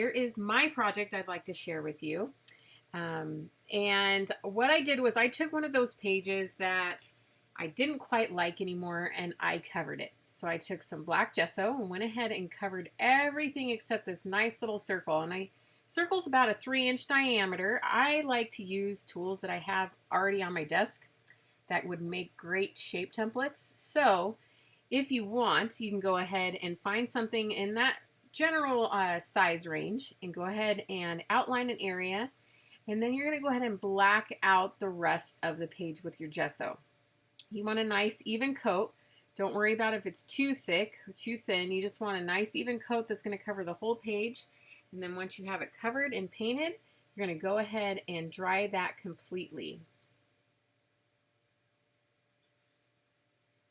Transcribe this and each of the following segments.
here is my project I'd like to share with you. And what I did was I took one of those pages that I didn't quite like anymore and I covered it. So I took some black gesso and went ahead and covered everything except this nice little circle. And circle's about a 3-inch diameter. I like to use tools that I have already on my desk that would make great shape templates. So if you want, you can go ahead and find something in that general size range and go ahead and outline an area. And then you're going to go ahead and black out the rest of the page with your gesso. You want a nice even coat. Don't worry about if it's too thick or too thin. You just want a nice even coat that's going to cover the whole page. And then once you have it covered and painted, you're going to go ahead and dry that completely.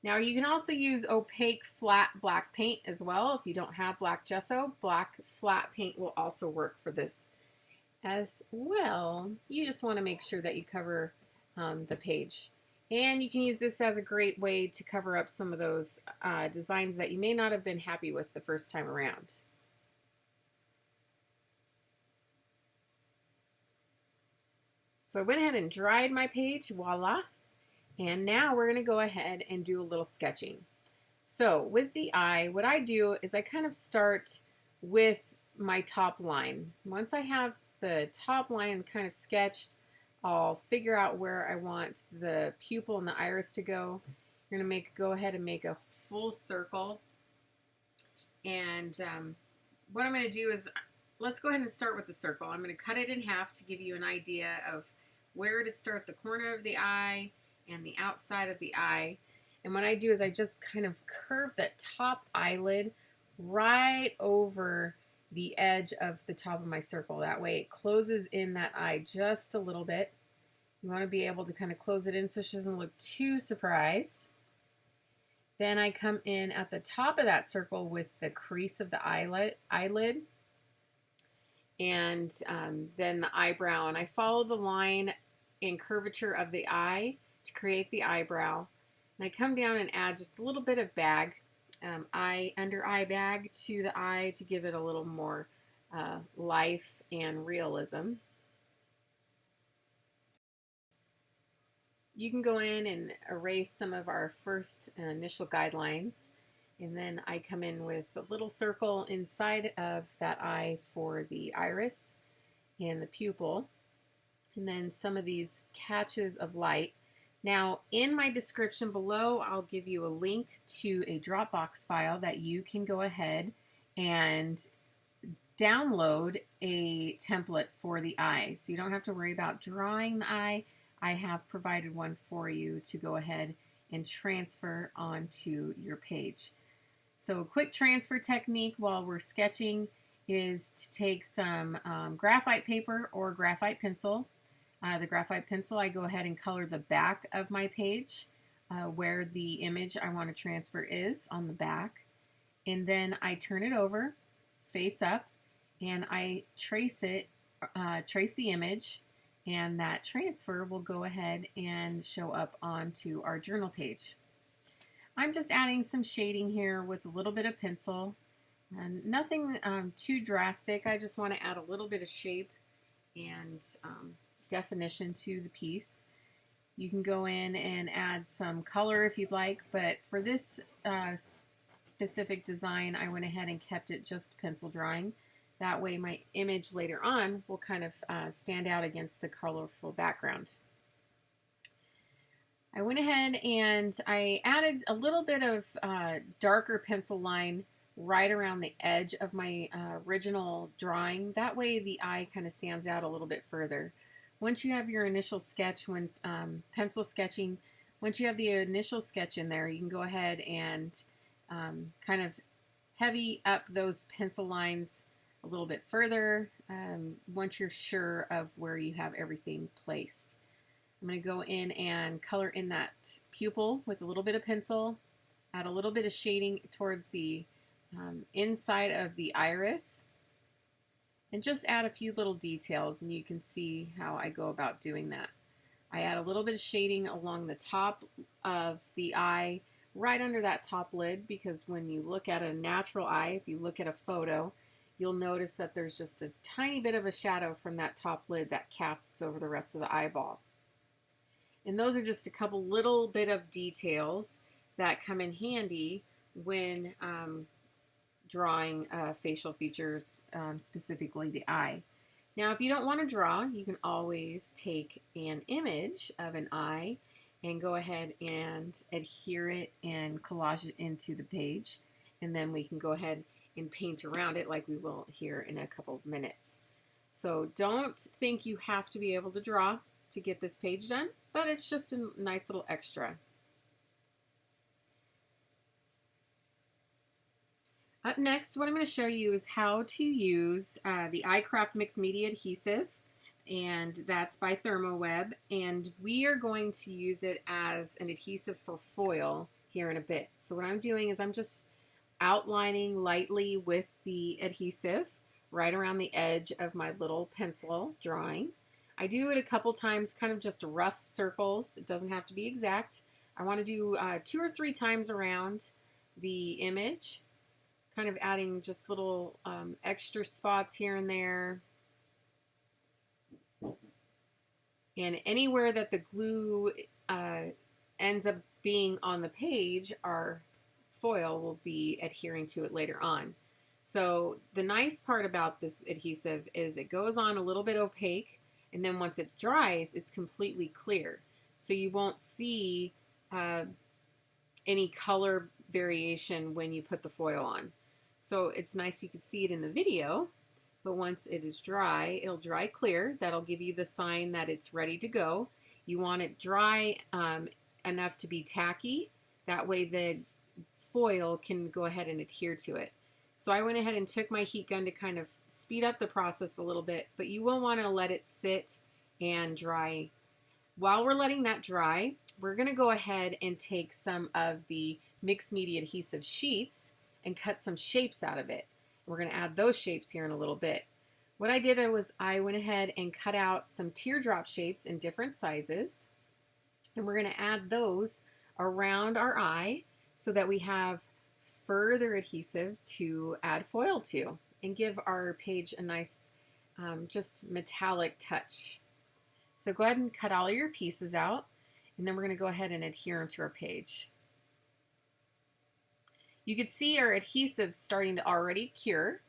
Now you can also use opaque flat black paint as well. If you don't have black gesso, black flat paint will also work for this as well. You just want to make sure that you cover the page. And you can use this as a great way to cover up some of those designs that you may not have been happy with the first time around. So I went ahead and dried my page, voila. And now we're going to go ahead and do a little sketching. So with the eye, what I do is I kind of start with my top line. Once I have the top line kind of sketched, I'll figure out where I want the pupil and the iris to go. You're going to go ahead and make a full circle. And what I'm going to do is, let's go ahead and start with the circle. I'm going to cut it in half to give you an idea of where to start the corner of the eye and the outside of the eye. And what I do is I just kind of curve that top eyelid right over the edge of the top of my circle. That way it closes in that eye just a little bit. You want to be able to kind of close it in so she doesn't look too surprised. Then I come in at the top of that circle with the crease of the eyelid and then the eyebrow. And I follow the line and curvature of the eye to create the eyebrow. And I come down and add just a little bit of bag, under eye bag to the eye to give it a little more life and realism. You can go in and erase some of our first initial guidelines, and then I come in with a little circle inside of that eye for the iris and the pupil, and then some of these catches of light. Now, in my description below, I'll give you a link to a Dropbox file that you can go ahead and download a template for the eye. So you don't have to worry about drawing the eye. I have provided one for you to go ahead and transfer onto your page. So a quick transfer technique while we're sketching is to take some graphite paper or graphite pencil. The graphite pencil, I go ahead and color the back of my page where the image I want to transfer is on the back. And then I turn it over, face up, and I trace the image, and that transfer will go ahead and show up onto our journal page. I'm just adding some shading here with a little bit of pencil. And nothing too drastic. I just want to add a little bit of shape and definition to the piece. You can go in and add some color if you'd like, but for this specific design, I went ahead and kept it just pencil drawing. That way my image later on will kind of stand out against the colorful background. I went ahead and I added a little bit of darker pencil line right around the edge of my original drawing. That way the eye kind of stands out a little bit further. Once you have your initial sketch, when pencil sketching, once you have the initial sketch in there, you can go ahead and kind of heavy up those pencil lines a little bit further once you're sure of where you have everything placed. I'm going to go in and color in that pupil with a little bit of pencil, add a little bit of shading towards the inside of the iris, and just add a few little details, and you can see how I go about doing that. I add a little bit of shading along the top of the eye, right under that top lid, because when you look at a natural eye, if you look at a photo, you'll notice that there's just a tiny bit of a shadow from that top lid that casts over the rest of the eyeball. And those are just a couple little bit of details that come in handy when drawing facial features, specifically the eye. Now, if you don't want to draw, you can always take an image of an eye and go ahead and adhere it and collage it into the page. And then we can go ahead and paint around it like we will here in a couple of minutes. So don't think you have to be able to draw to get this page done, but it's just a nice little extra. Up next, what I'm going to show you is how to use the Kraft Mixed Media Adhesive, and that's by Therm-o-web, and we are going to use it as an adhesive for foil here in a bit. So what I'm doing is I'm just outlining lightly with the adhesive right around the edge of my little pencil drawing. I do it a couple times, kind of just rough circles. It doesn't have to be exact. I want to do 2 or 3 times around the image, kind of adding just little extra spots here and there. And anywhere that the glue ends up being on the page, our foil will be adhering to it later on. So the nice part about this adhesive is it goes on a little bit opaque, and then once it dries, it's completely clear. So you won't see any color variation when you put the foil on. So it's nice you can see it in the video, but once it is dry, it'll dry clear. That'll give you the sign that it's ready to go. You want it dry enough to be tacky. That way the foil can go ahead and adhere to it. So I went ahead and took my heat gun to kind of speed up the process a little bit, but you will want to let it sit and dry. While we're letting that dry, we're going to go ahead and take some of the mixed media adhesive sheets and cut some shapes out of it. We're going to add those shapes here in a little bit. What I did was I went ahead and cut out some teardrop shapes in different sizes, and we're going to add those around our eye so that we have further adhesive to add foil to and give our page a nice just metallic touch. So go ahead and cut all your pieces out, and then we're going to go ahead and adhere them to our page. You can see our adhesive starting to already cure.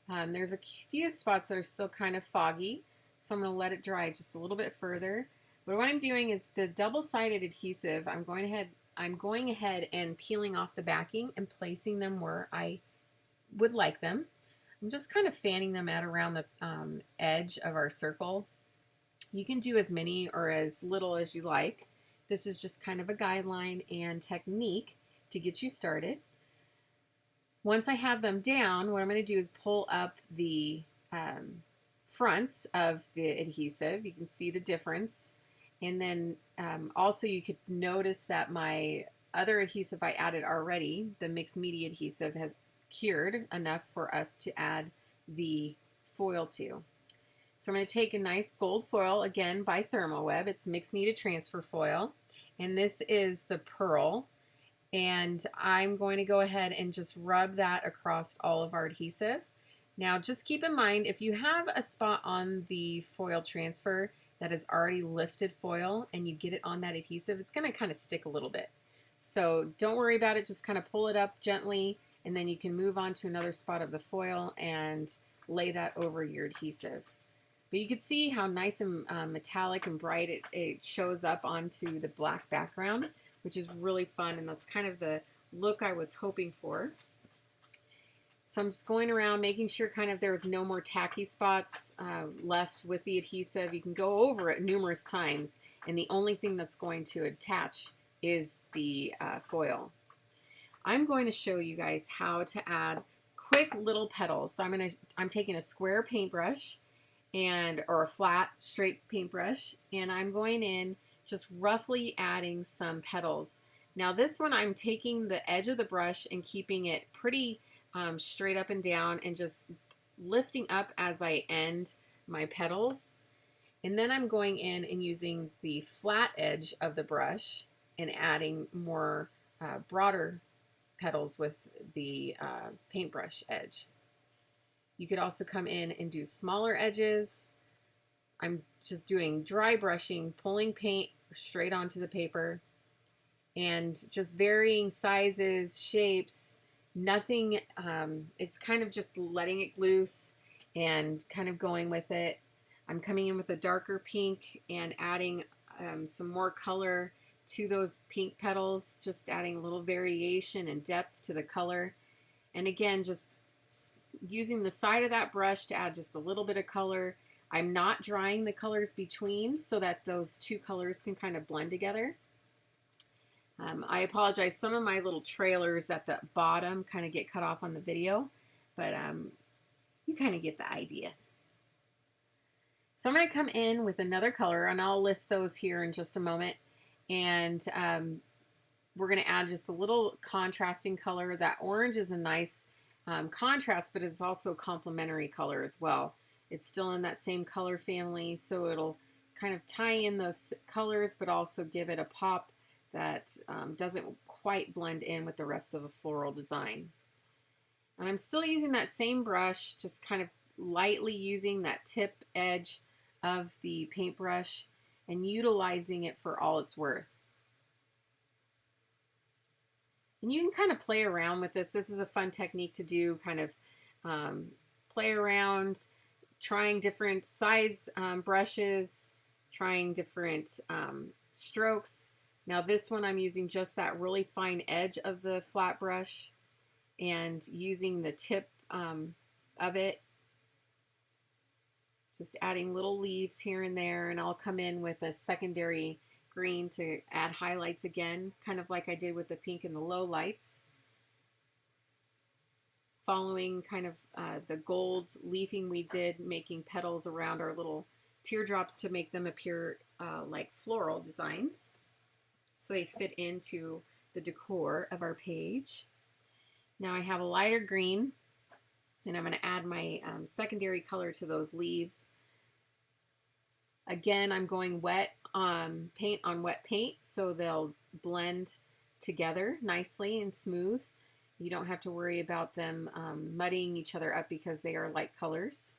There's a few spots that are still kind of foggy, so I'm going to let it dry just a little bit further. But what I'm doing is the double-sided adhesive, I'm going ahead and peeling off the backing and placing them where I would like them. I'm just kind of fanning them out around the edge of our circle. You can do as many or as little as you like. This is just kind of a guideline and technique to get you started. Once I have them down, what I'm going to do is pull up the fronts of the adhesive. You can see the difference. And then also you could notice that my other adhesive I added already, the mixed media adhesive, has cured enough for us to add the foil to. So I'm going to take a nice gold foil, again by Therm-o-web. It's mixed media transfer foil. And this is the pearl. And I'm going to go ahead and just rub that across all of our adhesive. Now just keep in mind, if you have a spot on the foil transfer that is already lifted foil and you get it on that adhesive, it's going to kind of stick a little bit. So don't worry about it, just kind of pull it up gently, and then you can move on to another spot of the foil and lay that over your adhesive. But you can see how nice and metallic and bright it shows up onto the black background, which is really fun, and that's kind of the look I was hoping for. So I'm just going around making sure kind of there's no more tacky spots left with the adhesive. You can go over it numerous times, and the only thing that's going to attach is the foil. I'm going to show you guys how to add quick little petals. So I'm taking a square paintbrush or a flat straight paintbrush, and I'm going in just roughly adding some petals. Now this one I'm taking the edge of the brush and keeping it pretty straight up and down and just lifting up as I end my petals. And then I'm going in and using the flat edge of the brush and adding more broader petals with the paintbrush edge. You could also come in and do smaller edges. I'm just doing dry brushing, pulling paint straight onto the paper, and just varying sizes, shapes, nothing, it's kind of just letting it loose and kind of going with it. I'm coming in with a darker pink and adding some more color to those pink petals, just adding a little variation and depth to the color. And again, just using the side of that brush to add just a little bit of color. I'm not drying the colors between so that those two colors can kind of blend together. I apologize, some of my little trailers at the bottom kind of get cut off on the video, but you kind of get the idea. So I'm going to come in with another color, and I'll list those here in just a moment. And we're going to add just a little contrasting color. That orange is a nice contrast, but it's also a complementary color as well. It's still in that same color family, so it'll kind of tie in those colors, but also give it a pop that doesn't quite blend in with the rest of the floral design. And I'm still using that same brush, just kind of lightly using that tip edge of the paintbrush and utilizing it for all it's worth. And you can kind of play around with this. This is a fun technique to do, kind of play around, trying different size brushes, trying different strokes. Now this one I'm using just that really fine edge of the flat brush and using the tip of it, just adding little leaves here and there, and I'll come in with a secondary green to add highlights again, kind of like I did with the pink and the low lights. Following kind of the gold leafing we did, making petals around our little teardrops to make them appear like floral designs, so they fit into the decor of our page. Now I have a lighter green, and I'm going to add my secondary color to those leaves. Again, I'm going wet paint on wet paint, so they'll blend together nicely and smooth. You don't have to worry about them muddying each other up because they are light colors.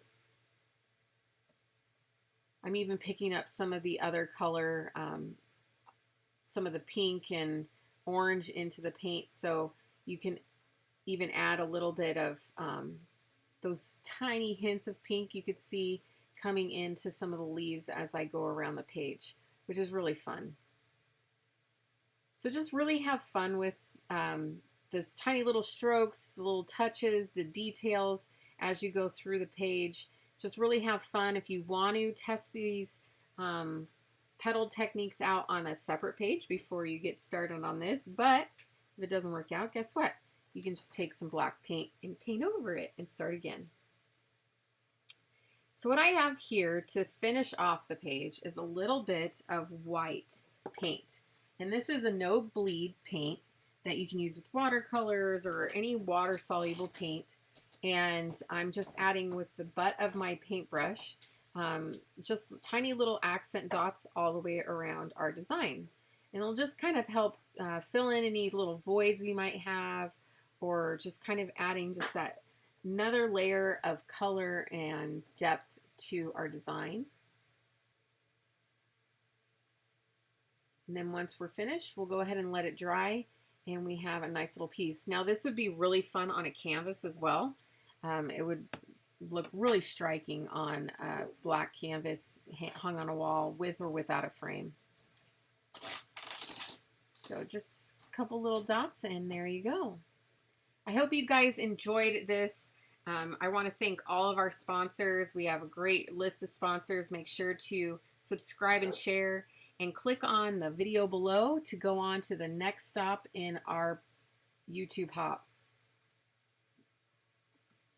I'm even picking up some of the other color, some of the pink and orange into the paint, so you can even add a little bit of those tiny hints of pink you could see coming into some of the leaves as I go around the page, which is really fun. So just really have fun with those tiny little strokes, the little touches, the details as you go through the page. Just really have fun. If you want to test these petal techniques out on a separate page before you get started on this, but if it doesn't work out, guess what? You can just take some black paint and paint over it and start again. So what I have here to finish off the page is a little bit of white paint. And this is a no bleed paint that you can use with watercolors or any water soluble paint. And I'm just adding with the butt of my paintbrush just tiny little accent dots all the way around our design. And it'll just kind of help fill in any little voids we might have, or just kind of adding just that another layer of color and depth to our design. And then once we're finished, we'll go ahead and let it dry, and we have a nice little piece. Now this would be really fun on a canvas as well. It would look really striking on a black canvas hung on a wall with or without a frame. So just a couple little dots, and there you go. I hope you guys enjoyed this. I want to thank all of our sponsors. We have a great list of sponsors. Make sure to subscribe and share, and click on the video below to go on to the next stop in our YouTube hop.